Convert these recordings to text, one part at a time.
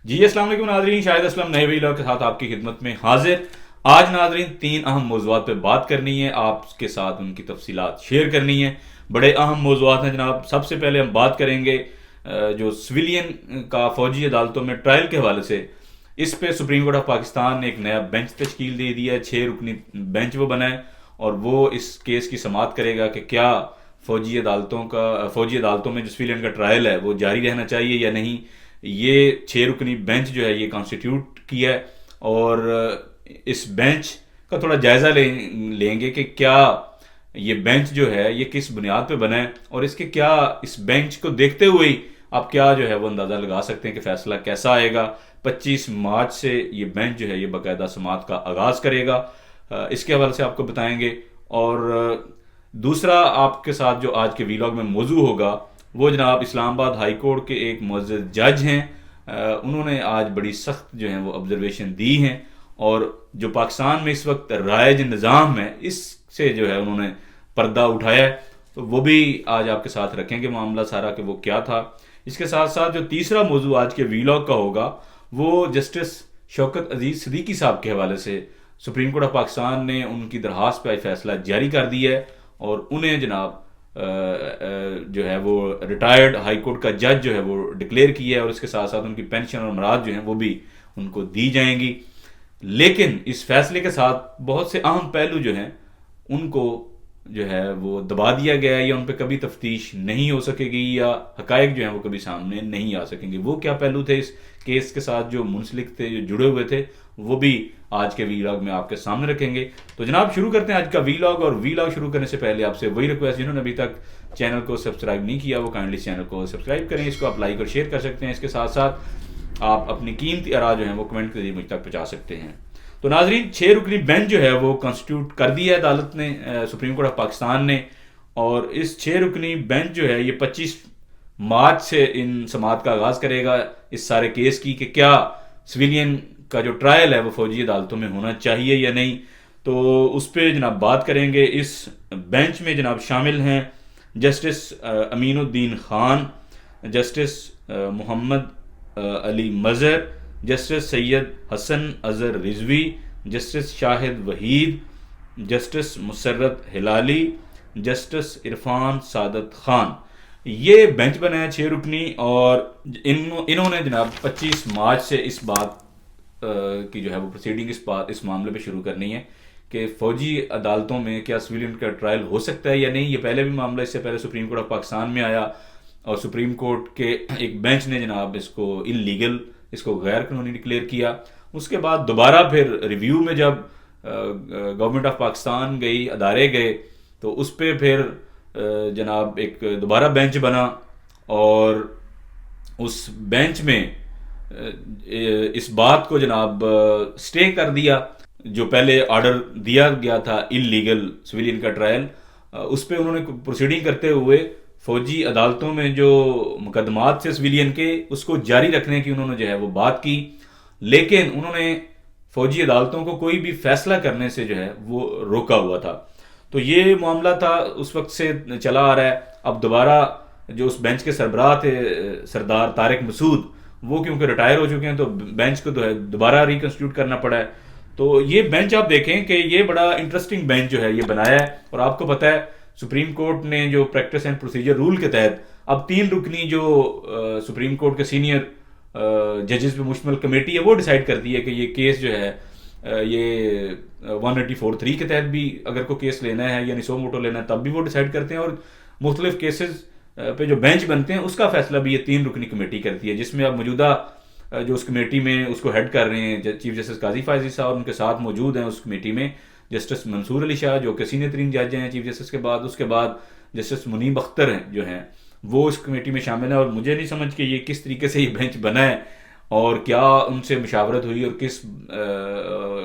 جی السلام علیکم ناظرین، شاہد اسلم نئے ویلاگ کے ساتھ آپ کی خدمت میں حاضر۔ آج ناظرین 3 اہم موضوعات پہ بات کرنی ہے، آپ کے ساتھ ان کی تفصیلات شیئر کرنی ہے۔ بڑے اہم موضوعات ہیں جناب۔ سب سے پہلے ہم بات کریں گے جو سویلین کا فوجی عدالتوں میں ٹرائل کے حوالے سے، اس پہ سپریم کورٹ آف پاکستان نے ایک نیا بینچ تشکیل دے دیا ہے، 6 رکنی بینچ وہ بنا ہے اور وہ اس کیس کی سماعت کرے گا کہ کیا فوجی عدالتوں میں جو سویلین کا ٹرائل ہے وہ جاری رہنا چاہیے یا نہیں۔ یہ 6 رکنی بینچ جو ہے یہ کانسٹیٹیوٹ کیا ہے اور اس بینچ کا تھوڑا جائزہ لیں گے کہ کیا یہ بینچ جو ہے یہ کس بنیاد پہ بنا ہے اور اس بینچ کو دیکھتے ہوئے ہی آپ کیا جو ہے وہ اندازہ لگا سکتے ہیں کہ فیصلہ کیسا آئے گا۔ 25 مارچ سے یہ بینچ جو ہے یہ باقاعدہ سماعت کا آغاز کرے گا، اس کے حوالے سے آپ کو بتائیں گے۔ اور دوسرا آپ کے ساتھ جو آج کے ویلاگ میں موضوع ہوگا وہ جناب اسلام آباد ہائی کورٹ کے ایک معزز جج ہیں، انہوں نے آج بڑی سخت جو ہیں وہ آبزرویشن دی ہیں اور جو پاکستان میں اس وقت رائج نظام ہے اس سے جو ہے انہوں نے پردہ اٹھایا ہے، تو وہ بھی آج آپ کے ساتھ رکھیں گے معاملہ سارا کہ وہ کیا تھا۔ اس کے ساتھ ساتھ جو تیسرا موضوع آج کے ویلاگ کا ہوگا وہ جسٹس شوکت عزیز صدیقی صاحب کے حوالے سے، سپریم کورٹ آف پاکستان نے ان کی درخواست پہ فیصلہ جاری کر دیا ہے اور انہیں جناب جو ہے وہ ریٹائرڈ ہائی کورٹ کا جج جو ہے وہ ڈکلیئر کیا ہے اور اس کے ساتھ ساتھ ان کی پینشن اور امراض جو ہیں وہ بھی ان کو دی جائیں گی۔ لیکن اس فیصلے کے ساتھ بہت سے اہم پہلو جو ہیں ان کو جو ہے وہ دبا دیا گیا ہے یا ان پہ کبھی تفتیش نہیں ہو سکے گی یا حقائق جو ہیں وہ کبھی سامنے نہیں آ سکیں گے۔ وہ کیا پہلو تھے اس کیس کے ساتھ جو منسلک تھے، جو جڑے ہوئے تھے، وہ بھی آج کے ویلاگ میں آپ کے سامنے رکھیں گے۔ تو جناب شروع کرتے ہیں آج کا ویلاگ، اور ویلاگ شروع کرنے سے پہلے آپ سے وہی ریکویسٹ، جنہوں نے ابھی تک چینل کو سبسکرائب نہیں کیا وہ کائنڈلی چینل کو سبسکرائب کریں، اس کو آپ لائک اور شیئر کر سکتے ہیں، اس کے ساتھ ساتھ آپ اپنی قیمتی آراء جو ہیں وہ کمنٹ کے ذریعے مجھ تک پہنچا سکتے ہیں۔ تو ناظرین 6 رکنی بینچ جو ہے وہ کانسٹیٹیوٹ کر دیا ہے عدالت نے، سپریم کورٹ آف پاکستان نے، اور اس 6 رکنی بینچ جو ہے یہ 25 مارچ سے ان سماعت کا آغاز کرے گا اس سارے کیس کی کہ کیا سویلین کا جو ٹرائل ہے وہ فوجی عدالتوں میں ہونا چاہیے یا نہیں۔ تو اس پہ جناب بات کریں گے۔ اس بینچ میں جناب شامل ہیں جسٹس امین الدین خان، جسٹس محمد علی مظہر، جسٹس سید حسن اظہر رضوی، جسٹس شاہد وحید، جسٹس مسرت ہلالی، جسٹس عرفان سعادت خان۔ یہ بینچ بنا ہے 6 رکنی اور انہوں نے جناب 25 مارچ سے اس بات کی جو ہے وہ پروسیڈنگ اس معاملے پہ شروع کرنی ہے کہ فوجی عدالتوں میں کیا سویلین کا ٹرائل ہو سکتا ہے یا نہیں۔ یہ پہلے بھی معاملہ اس سے پہلے سپریم کورٹ آف پاکستان میں آیا اور سپریم کورٹ کے ایک بینچ نے جناب اس کو انلیگل، اس کو غیر قانونی ڈکلیئر کیا۔ اس کے بعد دوبارہ پھر ریویو میں جب گورنمنٹ آف پاکستان گئی، ادارے گئے، تو اس پہ پھر جناب ایک دوبارہ بینچ بنا اور اس بینچ میں اس بات کو جناب سٹے کر دیا جو پہلے آرڈر دیا گیا تھا انلیگل سویلین کا ٹرائل، اس پہ انہوں نے پروسیڈنگ کرتے ہوئے فوجی عدالتوں میں جو مقدمات تھے سویلین کے اس کو جاری رکھنے کی انہوں نے جو ہے وہ بات کی، لیکن انہوں نے فوجی عدالتوں کو کوئی بھی فیصلہ کرنے سے جو ہے وہ روکا ہوا تھا۔ تو یہ معاملہ تھا اس وقت سے چلا آ رہا ہے۔ اب دوبارہ جو اس بینچ کے سربراہ تھے سردار طارق مسعود، وہ کیونکہ ریٹائر ہو چکے ہیں تو بینچ کو دوبارہ ریکنسٹیٹیوٹ کرنا پڑا ہے۔ تو یہ بینچ آپ دیکھیں کہ یہ بڑا انٹرسٹنگ بینچ جو ہے یہ بنایا ہے، اور آپ کو پتہ ہے سپریم کورٹ نے جو پریکٹس اینڈ پروسیجر رول کے تحت اب 3 رکنی جو سپریم کورٹ کے سینئر ججز پہ مشتمل کمیٹی ہے وہ ڈیسائیڈ کرتی ہے کہ یہ کیس جو ہے یہ 184(3) کے تحت بھی اگر کوئی کیس لینا ہے یعنی سو موٹو لینا ہے تب بھی وہ ڈیسائیڈ کرتے ہیں، اور مختلف کیسز پہ جو بینچ بنتے ہیں اس کا فیصلہ بھی یہ 3 رکنی کمیٹی کرتی ہے، جس میں اب موجودہ جو اس کمیٹی میں اس کو ہیڈ کر رہے ہیں چیف جسٹس قاضی فائز صاحب، اور ان کے ساتھ موجود ہیں اس کمیٹی میں جسٹس منصور علی شاہ جو کہ سینئر ترین جج ہیں چیف جسٹس کے بعد، اس کے بعد جسٹس منیب اختر ہیں جو ہیں وہ اس کمیٹی میں شامل ہیں۔ اور مجھے نہیں سمجھ کہ یہ کس طریقے سے یہ بینچ بنا ہے اور کیا ان سے مشاورت ہوئی اور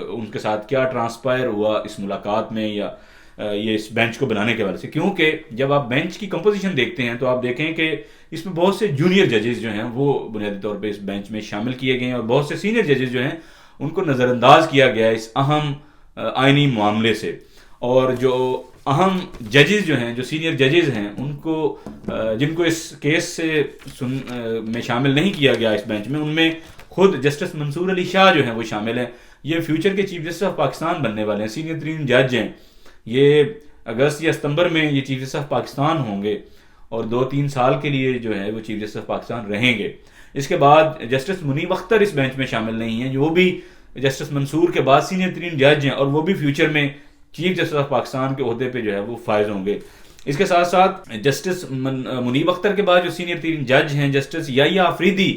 ان کے ساتھ کیا ٹرانسپائر ہوا اس ملاقات میں یا یہ اس بینچ کو بنانے کے حوالے سے، کیونکہ جب آپ بینچ کی کمپوزیشن دیکھتے ہیں تو آپ دیکھیں کہ اس میں بہت سے جونیئر ججز جو ہیں وہ بنیادی طور پہ اس بینچ میں شامل کیے گئے ہیں اور بہت سے سینئر ججز جو ہیں ان کو نظر انداز کیا گیا ہے اس اہم آئینی معاملے سے، اور جو اہم ججز جو ہیں جو سینئر ججز ہیں ان کو جن کو اس کیس سے میں شامل نہیں کیا گیا اس بینچ میں، ان میں خود جسٹس منصور علی شاہ جو ہیں وہ شامل ہیں. یہ فیوچر کے چیف جسٹس آف پاکستان بننے والے ہیں, سینئر ترین جج ہیں. یہ اگست یا ستمبر میں یہ چیف جسٹس آف پاکستان ہوں گے اور 2-3 سال کے لیے جو ہے وہ چیف جسٹس آف پاکستان رہیں گے. اس کے بعد جسٹس منیب اختر اس بینچ میں شامل نہیں ہیں, جو بھی جسٹس منصور کے بعد سینئر ترین جج ہیں اور وہ بھی فیوچر میں چیف جسٹس آف پاکستان کے عہدے پہ جو ہے وہ فائز ہوں گے. اس کے ساتھ ساتھ جسٹس منیب اختر کے بعد جو سینئر ترین جج ہیں justice Yahya Afridi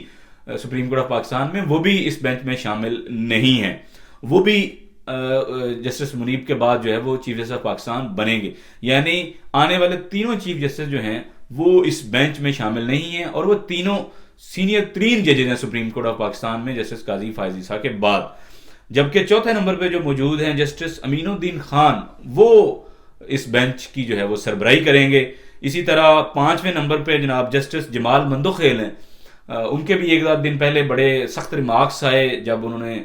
supreme court of Pakistan میں, وہ بھی اس بینچ میں شامل نہیں ہیں. وہ بھی جسٹس منیب کے بعد جو ہے وہ چیف جسٹس آف پاکستان بنیں گے. یعنی آنے والے تینوں چیف جسٹس جو ہیں وہ اس بینچ میں شامل نہیں ہیں, اور وہ تینوں سینئر ترین ججز ہیں سپریم کورٹ آف پاکستان میں جسٹس قاضی فائز عیسیٰ کے بعد. جبکہ چوتھے نمبر پہ جو موجود ہیں جسٹس امین الدین خان, وہ اس بینچ کی جو ہے وہ سربراہی کریں گے. اسی طرح 5ویں نمبر پہ جناب جسٹس جمال مندوخیل ہیں. ان کے بھی 1 دن پہلے بڑے سخت ریمارکس آئے جب انہوں نے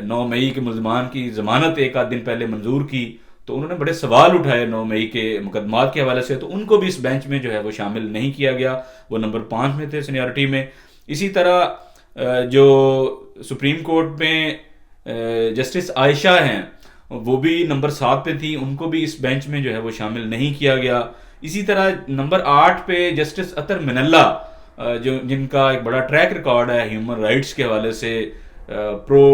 9 مئی کے ملزمان کی ضمانت 1 دن پہلے منظور کی, تو انہوں نے بڑے سوال اٹھائے 9 مئی کے مقدمات کے حوالے سے, تو ان کو بھی اس بینچ میں جو ہے وہ شامل نہیں کیا گیا. وہ نمبر 5 میں تھے سینیارٹی میں. اسی طرح جو سپریم کورٹ میں جسٹس عائشہ ہیں وہ بھی نمبر 7 پہ تھی, ان کو بھی اس بینچ میں جو ہے وہ شامل نہیں کیا گیا. اسی طرح نمبر 8 پہ جسٹس اطہر من اللہ, جن کا ایک بڑا ٹریک ریکارڈ ہے ہیومن رائٹس کے حوالے سے, پرو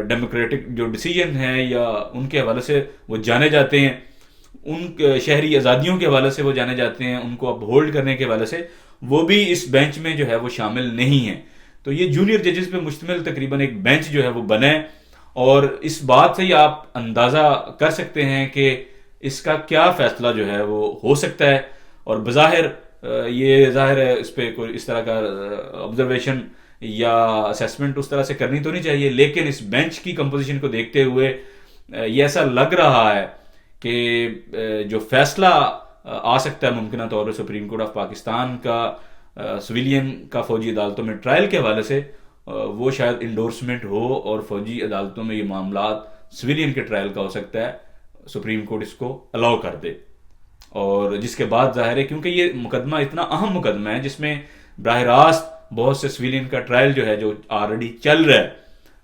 ڈیموکریٹک جو ڈیسیجن ہیں یا ان کے حوالے سے وہ جانے جاتے ہیں, ان شہری آزادیوں کے حوالے سے وہ جانے جاتے ہیں, ان کو اپ ہولڈ کرنے کے حوالے سے, وہ بھی اس بینچ میں جو ہے وہ شامل نہیں ہیں. تو یہ جونیئر ججز پہ مشتمل تقریباً ایک بینچ جو ہے وہ بنے, اور اس بات سے ہی آپ اندازہ کر سکتے ہیں کہ اس کا کیا فیصلہ جو ہے وہ ہو سکتا ہے. اور بظاہر یہ ظاہر ہے اس پہ کوئی اس طرح کا آبزرویشن یا اسیسمنٹ اس طرح سے کرنی تو نہیں چاہیے, لیکن اس بینچ کی کمپوزیشن کو دیکھتے ہوئے یہ ایسا لگ رہا ہے کہ جو فیصلہ آ سکتا ہے ممکنہ طور پر سپریم کورٹ آف پاکستان کا سویلین کا فوجی عدالتوں میں ٹرائل کے حوالے سے, وہ شاید انڈورسمنٹ ہو اور فوجی عدالتوں میں یہ معاملات سویلین کے ٹرائل کا ہو سکتا ہے, سپریم کورٹ اس کو الاؤ کر دے. اور جس کے بعد ظاہر ہے کیونکہ یہ مقدمہ اتنا اہم مقدمہ ہے جس میں براہ راست بہت سے سویلین کا ٹرائل جو ہے جو آلریڈی چل رہا ہے,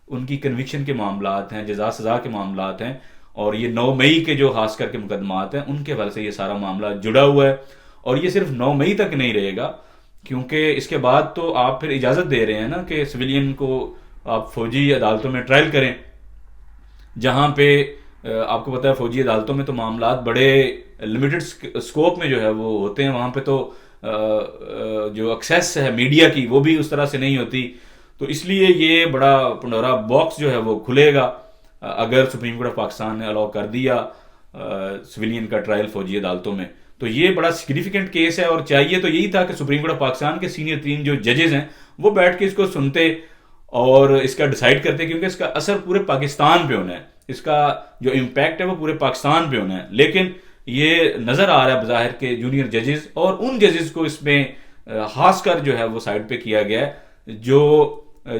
ان کی کنوکشن کے معاملات ہیں, جزا سزا کے معاملات ہیں, اور یہ 9 مئی کے جو خاص کر کے مقدمات ہیں ان کے حوالے سے یہ سارا معاملہ جڑا ہوا ہے. اور یہ صرف 9 مئی تک نہیں رہے گا, کیونکہ اس کے بعد تو آپ پھر اجازت دے رہے ہیں نا کہ سویلین کو آپ فوجی عدالتوں میں ٹرائل کریں, جہاں پہ آپ کو پتہ ہے فوجی عدالتوں میں تو معاملات بڑے لمیٹڈ اسکوپ میں جو ہے وہ ہوتے ہیں, وہاں پہ تو جو ایکسیس ہے میڈیا کی وہ بھی اس طرح سے نہیں ہوتی. تو اس لیے یہ بڑا پنڈورا باکس جو ہے وہ کھلے گا اگر سپریم کورٹ آف پاکستان نے الاؤ کر دیا سویلین کا ٹرائل فوجی عدالتوں میں. تو یہ بڑا سگنیفیکنٹ کیس ہے, اور چاہیے تو یہی تھا کہ سپریم کورٹ آف پاکستان کے سینئر ترین جو ججز ہیں وہ بیٹھ کے اس کو سنتے اور اس کا ڈیسائیڈ کرتے, کیونکہ اس کا اثر پورے پاکستان پہ ہونا ہے, اس کا جو امپیکٹ ہے وہ پورے پاکستان پہ ہونا ہے. لیکن یہ نظر آ رہا ہے بظاہر کہ جونیئر ججز اور ان ججز کو اس میں خاص کر جو ہے وہ سائڈ پہ کیا گیا ہے جو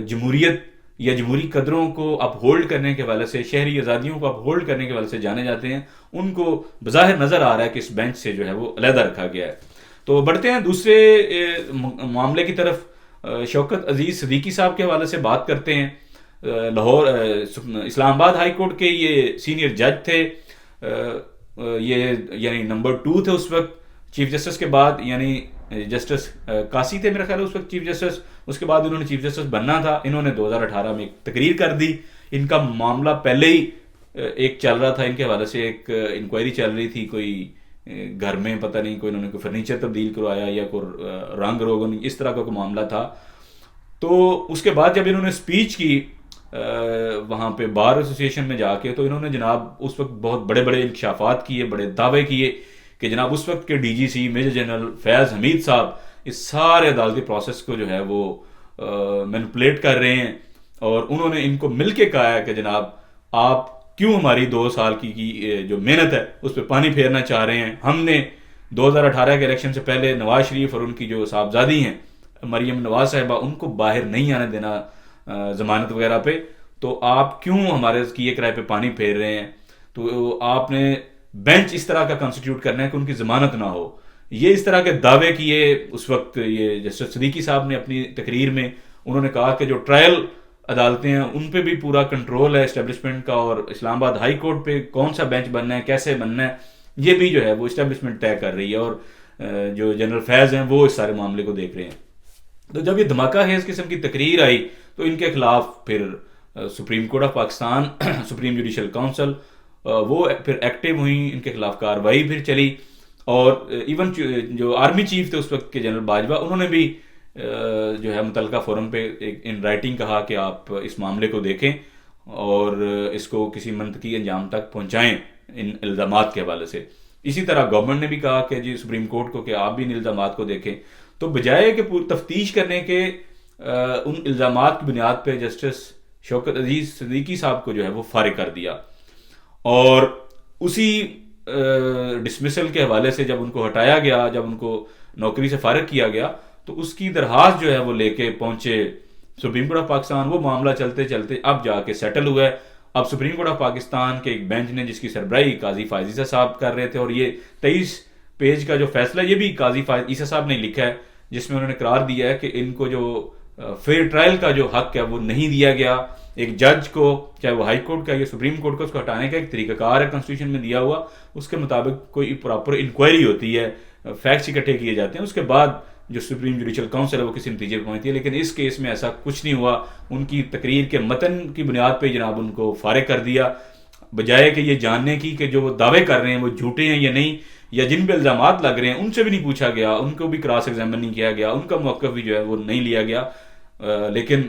جمہوریت یا جمہوری قدروں کو اپ ہولڈ کرنے کے حوالے سے, شہری آزادیوں کو اپ ہولڈ کرنے کے حوالے سے جانے جاتے ہیں, ان کو بظاہر نظر آ رہا ہے کہ اس بینچ سے جو ہے وہ علیحدہ رکھا گیا ہے. تو بڑھتے ہیں دوسرے معاملے کی طرف. شوکت عزیز صدیقی صاحب کے حوالے سے بات کرتے ہیں. لاہور اسلام آباد ہائی کورٹ کے یہ سینئر جج تھے, یہ یعنی نمبر 2 تھے اس وقت چیف جسٹس کے بعد, یعنی جسٹس کاسی تھے میرا خیال ہے اس وقت چیف جسٹس, اس کے بعد انہوں نے چیف جسٹس بننا تھا. انہوں نے 2018 میں ایک تقریر کر دی. ان کا معاملہ پہلے ہی ایک چل رہا تھا, ان کے حوالے سے ایک انکوائری چل رہی تھی, کوئی گھر میں پتہ نہیں کوئی انہوں نے کوئی فرنیچر تبدیل کروایا یا کوئی رنگ روگن اس طرح کا کوئی معاملہ تھا. تو اس کے بعد جب انہوں نے اسپیچ کی وہاں پہ بار ایسوسیشن میں جا کے, تو انہوں نے جناب اس وقت بہت بڑے بڑے انکشافات کیے, بڑے دعوے کیے کہ جناب اس وقت کے ڈی جی سی میجر جنرل فیاض حمید صاحب اس سارے عدالتی پروسیس کو جو ہے وہ مینپولیٹ کر رہے ہیں. اور انہوں نے ان کو مل کے کہا ہے کہ جناب آپ کیوں ہماری 2 سال کی جو محنت ہے اس پہ پانی پھیرنا چاہ رہے ہیں. ہم نے 2018 کے الیکشن سے پہلے نواز شریف اور ان کی جو صاحبزادی ہیں مریم نواز صاحبہ, ان کو باہر نہیں آنے دینا ضمانت وغیرہ پہ, تو آپ کیوں ہمارے کیے کرائے پہ پانی پھیر رہے ہیں. تو آپ نے بینچ اس طرح کا کنسٹیٹیوٹ کرنا ہے کہ ان کی ضمانت نہ ہو. یہ اس طرح کے دعوے کیے اس وقت. یہ جسٹس صدیقی صاحب نے اپنی تقریر میں انہوں نے کہا کہ جو ٹرائل عدالتیں ہیں ان پہ بھی پورا کنٹرول ہے اسٹیبلشمنٹ کا، اور اسلام آباد ہائی کورٹ پہ کون سا بینچ بننا ہے، کیسے بننا ہے، یہ بھی جو ہے وہ اسٹیبلشمنٹ طے کر رہی ہے، اور جو جنرل فیض ہیں وہ اس سارے معاملے کو دیکھ رہے ہیں۔ تو جب یہ دھماکہ خیز قسم کی تقریر آئی تو ان کے خلاف پھر supreme court of Pakistan supreme judicial council وہ پھر ایکٹیو ہوئیں، ان کے خلاف کارروائی پھر چلی، اور ایون جو آرمی چیف تھے اس وقت کے جنرل باجوہ، انہوں نے بھی جو ہے متعلقہ فورم پہ ان رائٹنگ کہا کہ آپ اس معاملے کو دیکھیں اور اس کو کسی منطقی انجام تک پہنچائیں ان الزامات کے حوالے سے۔ اسی طرح گورنمنٹ نے بھی کہا کہ جی سپریم کورٹ کو کہ آپ بھی ان الزامات کو دیکھیں، تو بجائے کہ پوری تفتیش کرنے کے ان الزامات کی بنیاد پہ جسٹس شوکت عزیز صدیقی صاحب کو جو ہے وہ فارغ کر دیا، اور اسی ڈسمسل کے حوالے سے جب ان کو ہٹایا گیا، جب ان کو نوکری سے فارغ کیا گیا، تو اس کی درخواست جو ہے وہ لے کے پہنچے سپریم کورٹ آف پاکستان۔ وہ معاملہ چلتے چلتے اب جا کے سیٹل ہوا ہے۔ اب سپریم کورٹ آف پاکستان کے ایک بینچ نے، جس کی سربراہی قاضی فائز عیسیٰ صاحب کر رہے تھے، اور یہ 23 پیج کا جو فیصلہ یہ بھی قاضی فائز عیسیٰ صاحب نے لکھا ہے، جس میں انہوں نے قرار دیا ہے کہ ان کو جو فیئر ٹرائل کا جو حق ہے وہ نہیں دیا گیا۔ ایک جج کو، چاہے وہ ہائی کورٹ کا یا سپریم کورٹ کا، اس کو ہٹانے کا ایک طریقہ کار ہے کانسٹیٹیوشن میں دیا ہوا، اس کے مطابق کوئی پراپر انکوائری ہوتی ہے، فیکٹس اکٹھے کیے جاتے ہیں، اس کے بعد جو سپریم جوڈیشل کونسل ہے وہ کسی نتیجے پہ پہنچتی ہے۔ لیکن اس کیس میں ایسا کچھ نہیں ہوا، ان کی تقریر کے متن کی بنیاد پہ جناب ان کو فارغ کر دیا، بجائے کہ یہ جاننے کی کہ جو وہ دعوے کر رہے ہیں وہ جھوٹے ہیں یا نہیں، یا جن پہ الزامات لگ رہے ہیں ان سے بھی نہیں پوچھا گیا، ان کو بھی کراس ایگزامن نہیں کیا گیا، ان کا موقف بھی جو ہے وہ نہیں لیا گیا، لیکن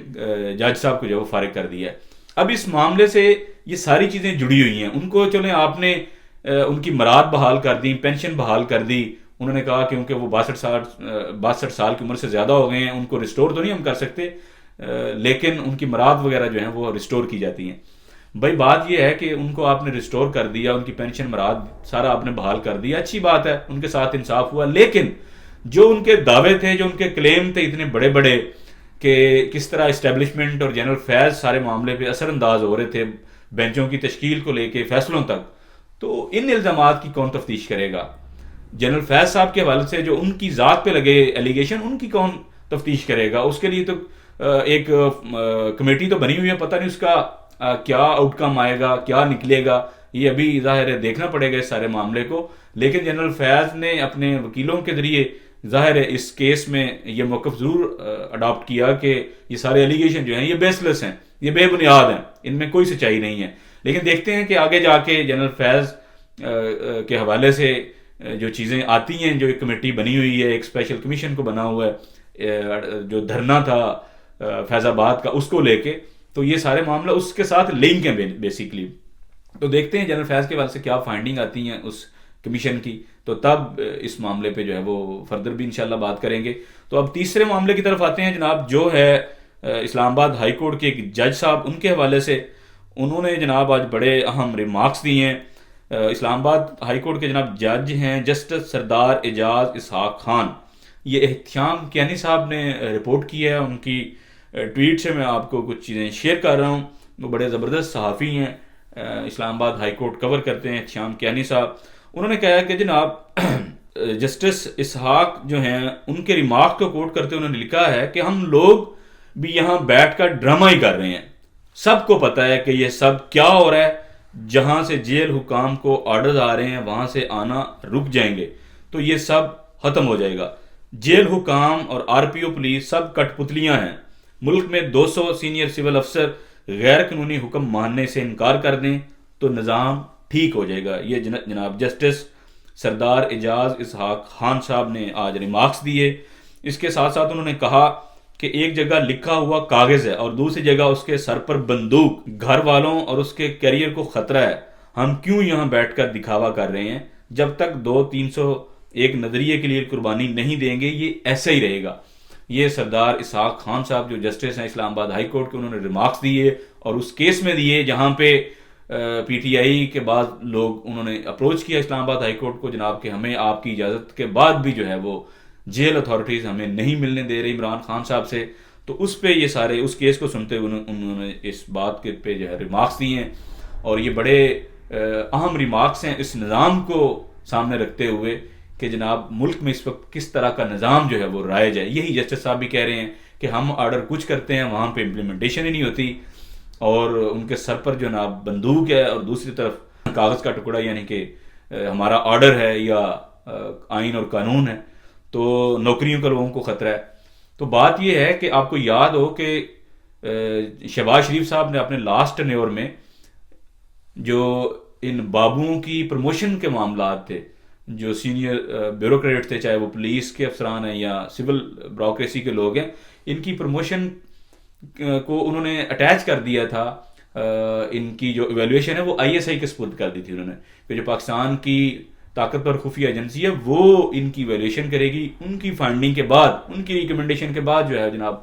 جج صاحب کو جو ہے وہ فارغ کر دیا ہے۔ اب اس معاملے سے یہ ساری چیزیں جڑی ہوئی ہیں، ان کو چلیں آپ نے ان کی مراد بحال کر دی، پینشن بحال کر دی، انہوں نے کہا کیونکہ وہ 62 سال کی عمر سے زیادہ ہو گئے ہیں، ان کو ریسٹور تو نہیں ہم کر سکتے، لیکن ان کی مراد وغیرہ جو ہیں وہ ریسٹور کی جاتی ہیں۔ بھائی بات یہ ہے کہ ان کو آپ نے ریسٹور کر دیا، ان کی پینشن مراد سارا آپ نے بحال کر دیا، اچھی بات ہے، ان کے ساتھ انصاف ہوا، لیکن جو ان کے دعوے تھے، جو ان کے کلیم تھے اتنے بڑے بڑے کہ کس طرح اسٹیبلشمنٹ اور جنرل فیض سارے معاملے پہ اثر انداز ہو رہے تھے، بینچوں کی تشکیل کو لے کے فیصلوں تک، تو ان الزامات کی کون تفتیش کرے گا؟ جنرل فیض صاحب کے حوالے سے جو ان کی ذات پہ لگے ایلیگیشن، ان کی کون تفتیش کرے گا؟ اس کے لیے تو ایک کمیٹی تو بنی ہوئی ہے، پتہ نہیں اس کا کیا آؤٹ کم آئے گا، کیا نکلے گا، یہ ابھی ظاہر ہے دیکھنا پڑے گا اس سارے معاملے کو۔ لیکن جنرل فیض نے اپنے وکیلوں کے ذریعے ظاہر ہے اس کیس میں یہ موقف ضرور اڈاپٹ کیا کہ یہ سارے ایلیگیشن جو ہیں یہ بیس لیس ہیں، یہ بے بنیاد ہیں، ان میں کوئی سچائی نہیں ہے۔ لیکن دیکھتے ہیں کہ آگے جا کے جنرل فیض کے حوالے سے جو چیزیں آتی ہیں، جو ایک کمیٹی بنی ہوئی ہے، ایک اسپیشل کمیشن کو بنا ہوا ہے، جو دھرنا تھا فیض آباد کا اس کو لے کے، تو یہ سارے معاملہ اس کے ساتھ لنک ہیں بیسیکلی۔ تو دیکھتے ہیں جنرل فیض کے حوالے سے کیا فائنڈنگ آتی ہیں اس کمیشن کی، تو تب اس معاملے پہ جو ہے وہ فردر بھی انشاءاللہ بات کریں گے۔ تو اب تیسرے معاملے کی طرف آتے ہیں جناب، جو ہے اسلام آباد ہائی کورٹ کے ایک جج صاحب، ان کے حوالے سے انہوں نے جناب آج بڑے اہم ریمارکس دیے ہیں۔ اسلام آباد ہائی کورٹ کے جناب جج ہیں جسٹس سردار اعجاز اسحاق خان، یہ احتشام کیانی صاحب نے رپورٹ کی ہے، ان کی ٹویٹ سے میں آپ کو کچھ چیزیں شیئر کر رہا ہوں۔ وہ بڑے زبردست صحافی ہیں، اسلام آباد ہائی کورٹ کور کرتے ہیں، احتشام کیانی صاحب۔ انہوں نے کہا کہ جناب جسٹس اسحاق جو ہیں ان کے ریمارک کو کوٹ کرتے انہوں نے لکھا ہے کہ ہم لوگ بھی یہاں بیٹھ کر ڈرامہ ہی کر رہے ہیں، سب کو پتہ ہے کہ یہ سب کیا ہو رہا ہے، جہاں سے جیل حکام کو آرڈرز آ رہے ہیں وہاں سے آنا رک جائیں گے تو یہ سب ختم ہو جائے گا۔ جیل حکام اور آر پی او پولیس سب کٹ پتلیاں ہیں، ملک میں 200 سینئر سول افسر غیر قانونی حکم ماننے سے انکار کر دیں تو نظام ٹھیک ہو جائے گا۔ یہ جناب جسٹس سردار اعجاز اسحاق خان صاحب نے آج ریمارکس دیے۔ اس کے ساتھ ساتھ انہوں نے کہا کہ ایک جگہ لکھا ہوا کاغذ ہے اور دوسری جگہ اس کے سر پر بندوق، گھر والوں اور اس کے کیریئر کو خطرہ ہے، ہم کیوں یہاں بیٹھ کر دکھاوا کر رہے ہیں؟ جب تک 200-301 نظریے کے لیے قربانی نہیں دیں گے یہ ایسا ہی رہے گا۔ یہ سردار اسحاق خان صاحب جو جسٹس ہیں اسلام آباد ہائی کورٹ کے، انہوں نے ریمارکس دیے اور اس کیس میں دیے جہاں پہ پی ٹی آئی کے بعد لوگ انہوں نے اپروچ کیا اسلام آباد ہائی کورٹ کو جناب کہ ہمیں آپ کی اجازت کے بعد بھی جو ہے وہ جیل اتھارٹیز ہمیں نہیں ملنے دے رہی عمران خان صاحب سے، تو اس پہ یہ سارے اس کیس کو سنتے ہوئے انہوں نے اس بات کے پہ جو ہے ریمارکس دیے ہیں، اور یہ بڑے اہم ریمارکس ہیں اس نظام کو سامنے رکھتے ہوئے کہ جناب ملک میں اس وقت کس طرح کا نظام جو ہے وہ رائج ہے۔ یہی جسٹس صاحب بھی کہہ رہے ہیں کہ ہم آرڈر کچھ کرتے ہیں وہاں پہ امپلیمنٹیشن ہی نہیں ہوتی، اور ان کے سر پر جو جناب بندوق ہے اور دوسری طرف کاغذ کا ٹکڑا، یعنی کہ ہمارا آرڈر ہے یا آئین اور قانون ہے، تو نوکریوں کا لوگوں کو خطرہ ہے۔ تو بات یہ ہے کہ آپ کو یاد ہو کہ شہباز شریف صاحب نے اپنے لاسٹ ٹینیور میں جو ان بابوؤں کی پروموشن کے معاملات تھے، جو سینئر بیوروکریٹ تھے، چاہے وہ پولیس کے افسران ہیں یا سول بیوروکریسی کے لوگ ہیں، ان کی پروموشن کو انہوں نے اٹیچ کر دیا تھا، ان کی جو ایویلویشن ہے وہ آئی ایس آئی کے سپرد کر دی تھی انہوں نے، کہ جو پاکستان کی طاقتور خفیہ ایجنسی ہے وہ ان کی ایویلویشن کرے گی، ان کی فائنڈنگ کے بعد، ان کی ریکمنڈیشن کے بعد جو ہے جناب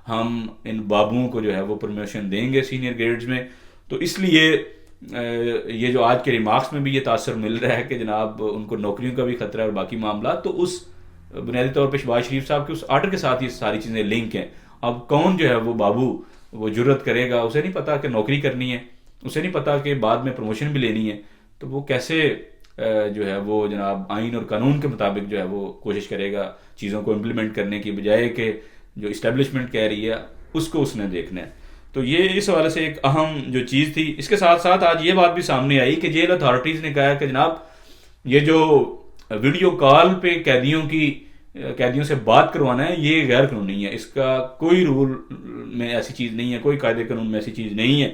ہم ان بابوؤں کو جو ہے وہ پروموشن دیں گے سینئر گریڈز میں۔ تو اس لیے یہ جو آج کے ریمارکس میں بھی یہ تاثر مل رہا ہے کہ جناب ان کو نوکریوں کا بھی خطرہ ہے اور باقی معاملات، تو اس بنیادی طور پہ شہباز شریف صاحب کے اس آرڈر کے ساتھ یہ ساری چیزیں لنک ہیں۔ اب کون جو ہے وہ بابو وہ جرت کرے گا، اسے نہیں پتا کہ نوکری کرنی ہے، اسے نہیں پتا کہ بعد میں پروموشن بھی لینی ہے، تو وہ کیسے جو ہے وہ جناب آئین اور قانون کے مطابق جو ہے وہ کوشش کرے گا چیزوں کو امپلیمنٹ کرنے کی بجائے کہ جو اسٹیبلشمنٹ کہہ رہی ہے اس کو اس نے دیکھنا ہے۔ تو یہ اس حوالے سے ایک اہم جو چیز تھی۔ اس کے ساتھ ساتھ آج یہ بات بھی سامنے آئی کہ جیل اتھارٹیز نے کہا کہ جناب یہ جو ویڈیو کال پہ قیدیوں سے بات کروانا ہے یہ غیر قانونی ہے، اس کا کوئی رول میں ایسی چیز نہیں ہے، کوئی قاعدے قانون میں ایسی چیز نہیں ہے،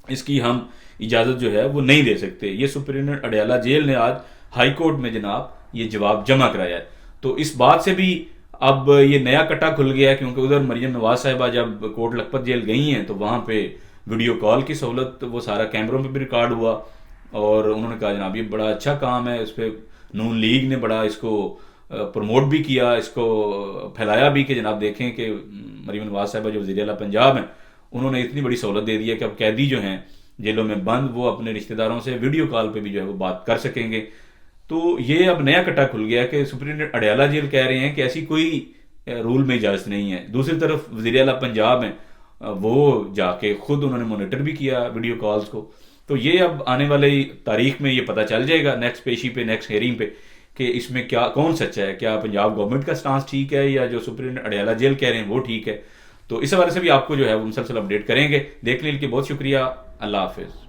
اس کی ہم اجازت جو ہے وہ نہیں دے سکتے۔ یہ سپرنٹینڈنٹ اڈیالہ جیل نے آج ہائی کورٹ میں جناب یہ جواب جمع کرایا ہے۔ تو اس بات سے بھی اب یہ نیا کٹا کھل گیا ہے، کیونکہ ادھر مریم نواز صاحبہ جب کوٹ لکھپت جیل گئی ہیں تو وہاں پہ ویڈیو کال کی سہولت، وہ سارا کیمروں پہ بھی ریکارڈ ہوا، اور انہوں نے کہا جناب یہ بڑا اچھا کام ہے، اس پہ نون لیگ نے بڑا اس کو پروموٹ بھی کیا، اس کو پھیلایا بھی کہ جناب دیکھیں کہ مریم نواز صاحبہ جو وزیر اعلیٰ پنجاب ہیں انہوں نے اتنی بڑی سہولت دے دی ہے کہ اب قیدی جو ہیں جیلوں میں بند وہ اپنے رشتہ داروں سے ویڈیو کال پہ بھی جو ہے وہ بات کر سکیں گے۔ تو یہ اب نیا کٹا کھل گیا کہ سپرنٹینڈنٹ اڈیالہ جیل کہہ رہے ہیں کہ ایسی کوئی رول میں اجازت نہیں ہے۔ دوسری طرف وزیر اعلیٰ پنجاب ہیں، وہ جا کے خود انہوں نے مانیٹر بھی کیا ویڈیو کالز کو۔ تو یہ اب آنے والی تاریخ میں یہ پتہ چل جائے گا نیکسٹ پیشی پہ، نیکسٹ ہیئرنگ پہ، کہ اس میں کیا کون سچا ہے، کیا پنجاب گورنمنٹ کا سٹانس ٹھیک ہے یا جو سپرنٹینڈنٹ اڈیالہ جیل کہہ رہے ہیں وہ ٹھیک ہے۔ تو اس حوالے سے بھی آپ کو جو ہے وہ مسلسل اپڈیٹ کریں گے۔ دیکھنے کے لیے بہت شکریہ، اللہ حافظ۔